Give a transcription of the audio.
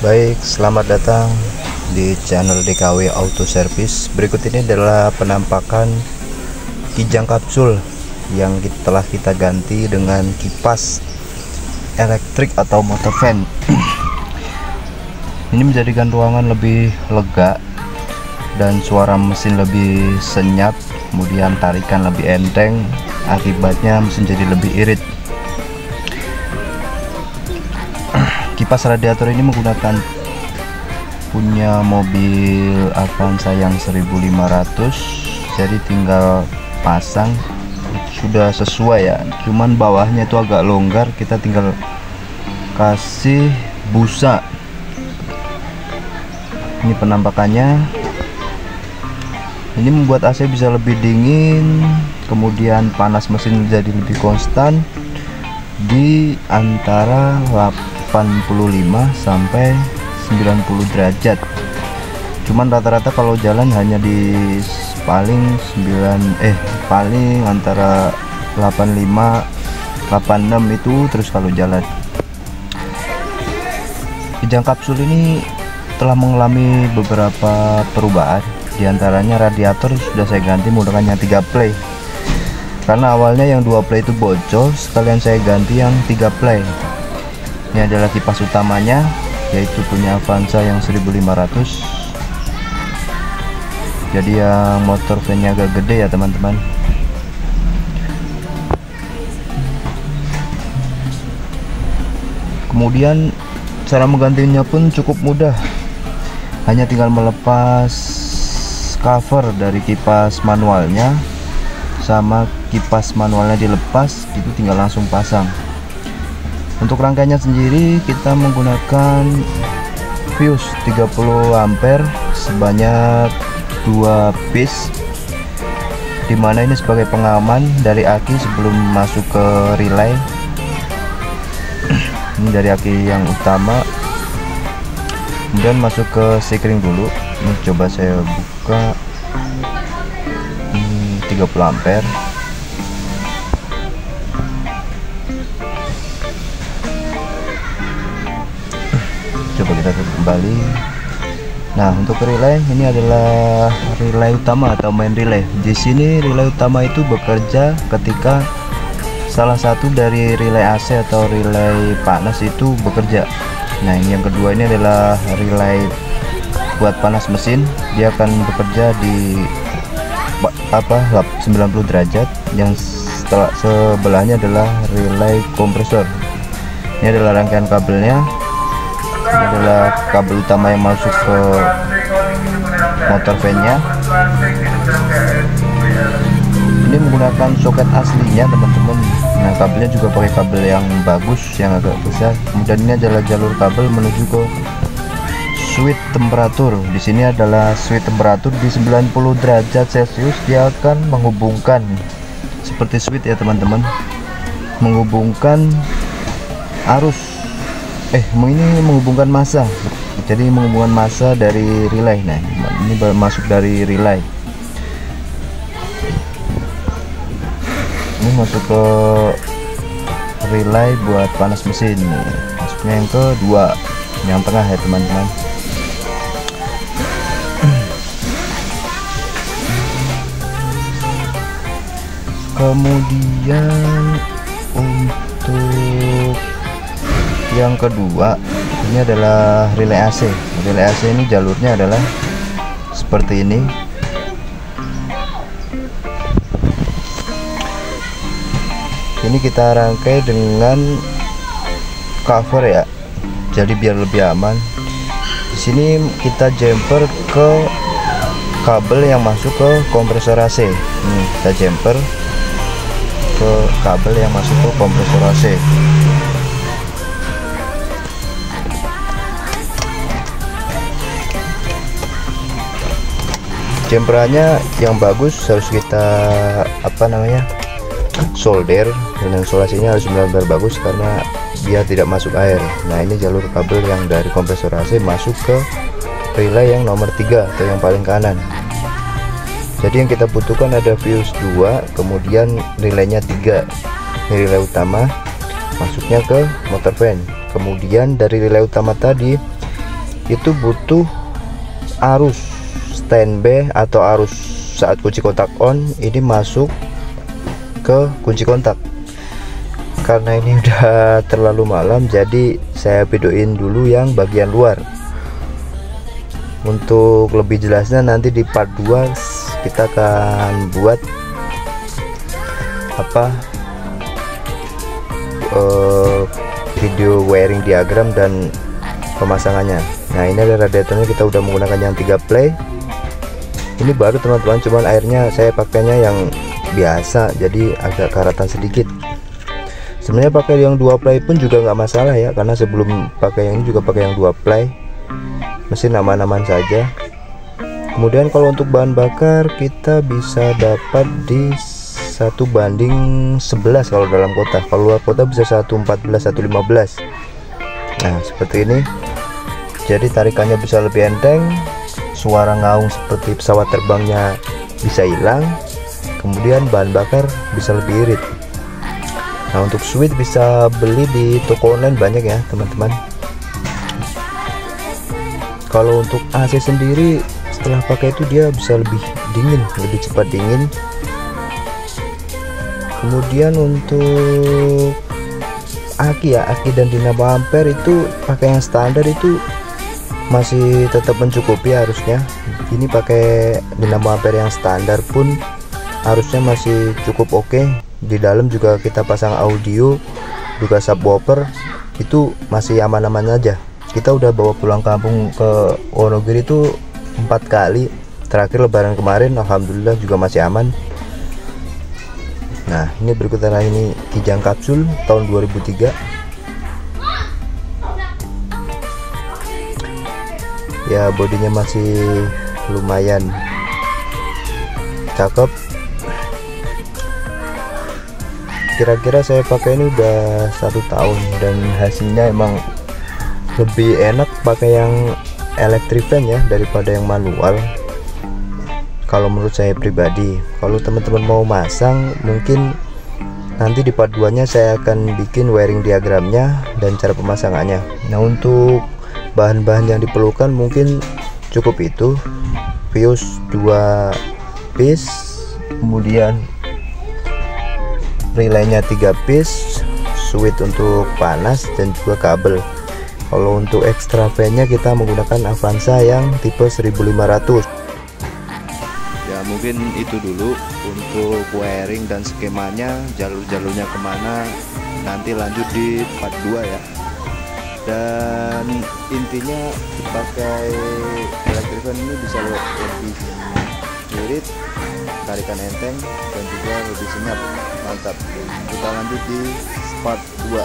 Baik, selamat datang di channel DKW Auto Service. Berikut ini adalah penampakan kijang kapsul yang telah kita ganti dengan kipas elektrik atau motor fan. Ini menjadikan ruangan lebih lega dan suara mesin lebih senyap, kemudian tarikan lebih enteng, akibatnya mesin jadi lebih irit. Kipas radiator ini menggunakan punya mobil Avanza yang 1500, jadi tinggal pasang sudah sesuai ya, cuman bawahnya itu agak longgar, kita tinggal kasih busa. Ini penampakannya. Ini membuat AC bisa lebih dingin, kemudian panas mesin menjadi lebih konstan di antara 85 sampai 90 derajat. Cuman rata-rata kalau jalan hanya di paling antara 85 86 itu terus kalau jalan. Kijang kapsul ini telah mengalami beberapa perubahan, diantaranya radiator sudah saya ganti menggunakan yang 3 play, karena awalnya yang 2 play itu bocor, sekalian saya ganti yang 3 play. Ini adalah kipas utamanya, yaitu punya Avanza yang 1500. Jadi yang motor fan-nya agak gede ya teman-teman. Kemudian cara menggantinya pun cukup mudah, hanya tinggal melepas cover dari kipas manualnya, sama kipas manualnya dilepas, itu tinggal langsung pasang. Untuk rangkaiannya sendiri kita menggunakan fuse 30 ampere sebanyak 2 piece, dimana ini sebagai pengaman dari aki sebelum masuk ke relay. Ini dari aki yang utama, kemudian masuk ke sekring dulu. Ini coba saya buka, 30 ampere. Coba kita tutup kembali. Nah, untuk relay ini adalah relay utama atau main relay. Di sini relay utama itu bekerja ketika salah satu dari relay AC atau relay panas itu bekerja. Nah, ini yang kedua, ini adalah relay buat panas mesin. Dia akan bekerja di 90 derajat. Yang sebelahnya adalah relay kompresor. Ini adalah rangkaian kabelnya. Ini adalah kabel utama yang masuk ke motor fan-nya. Ini menggunakan soket aslinya teman-teman. Nah, kabelnya juga pakai kabel yang bagus, yang agak besar. Kemudian ini adalah jalur kabel menuju ke switch temperatur. Di sini adalah switch temperatur di 90 derajat Celcius. Dia akan menghubungkan seperti switch ya teman-teman, menghubungkan arus ini menghubungkan massa. Jadi menghubungkan massa dari relay. Nah, ini masuk dari relay. Ini masuk ke relay buat panas mesin. Masuknya yang kedua, yang tengah ya teman-teman. Kemudian untuk yang kedua, ini adalah relay AC. Relay AC ini jalurnya adalah seperti ini. Ini kita rangkai dengan cover ya, jadi biar lebih aman. Di sini kita jumper ke kabel yang masuk ke kompresor AC. Ini kita jumper ke kabel yang masuk ke kompresor AC. Jemperannya yang bagus harus kita solder, dan insulasinya harus benar-benar bagus karena biar tidak masuk air. Nah, ini jalur kabel yang dari kompresor AC masuk ke relay yang nomor 3 atau yang paling kanan. Jadi yang kita butuhkan ada fuse 2, kemudian relaynya 3. Ini relay utama masuknya ke motor fan. Kemudian dari relay utama tadi itu butuh arus standby atau arus saat kunci kontak on ini masuk ke kunci kontak. Karena ini udah terlalu malam, jadi saya videoin dulu yang bagian luar. Untuk lebih jelasnya nanti di part 2 kita akan buat video wiring diagram dan pemasangannya. Nah, ini ada radiatornya, kita udah menggunakan yang 3 play. Ini baru teman-teman, cuman airnya saya pakainya yang biasa, jadi agak karatan sedikit. Sebenarnya pakai yang 2 play pun juga nggak masalah ya, karena sebelum pakai yang ini juga pakai yang 2 play, mesin aman-aman saja. Kemudian kalau untuk bahan bakar kita bisa dapat di 1:11 kalau dalam kota. Kalau luar kota bisa 1:14, 1:15. Nah, seperti ini. Jadi tarikannya bisa lebih enteng, suara ngaung seperti pesawat terbangnya bisa hilang, kemudian bahan bakar bisa lebih irit. Nah, untuk switch bisa beli di toko online banyak ya teman-teman. Kalau untuk AC sendiri setelah pakai itu dia bisa lebih dingin, lebih cepat dingin. Kemudian untuk aki dan dinamo ampere itu pakai yang standar itu masih tetap mencukupi harusnya. Ini pakai dinamo ampere yang standar pun harusnya masih cukup oke. Di dalam juga kita pasang audio, juga subwoofer, itu masih aman-aman aja. Kita udah bawa pulang kampung ke Wonogiri itu 4 kali, terakhir lebaran kemarin, alhamdulillah juga masih aman. Nah, ini berikutnya ini Kijang kapsul tahun 2003. Ya, bodinya masih lumayan cakep. Kira-kira saya pakai ini udah 1 tahun dan hasilnya emang lebih enak pakai yang electric fan ya daripada yang manual. Kalau menurut saya pribadi, kalau teman-teman mau masang, mungkin nanti di part 2 nya saya akan bikin wiring diagramnya dan cara pemasangannya. Nah, untuk bahan-bahan yang diperlukan mungkin cukup itu: fuse 2 piece, kemudian relaynya 3 piece, switch untuk panas, dan juga kabel. Kalau untuk extra fan-nya kita menggunakan Avanza yang tipe 1500. Ya, mungkin itu dulu untuk wiring dan skemanya, jalur-jalurnya kemana nanti lanjut di part 2 ya. Dan intinya pakai electric fan ini bisa lebih irit, tarikan enteng, dan juga lebih senyap. Mantap. Kita lanjut di part 2.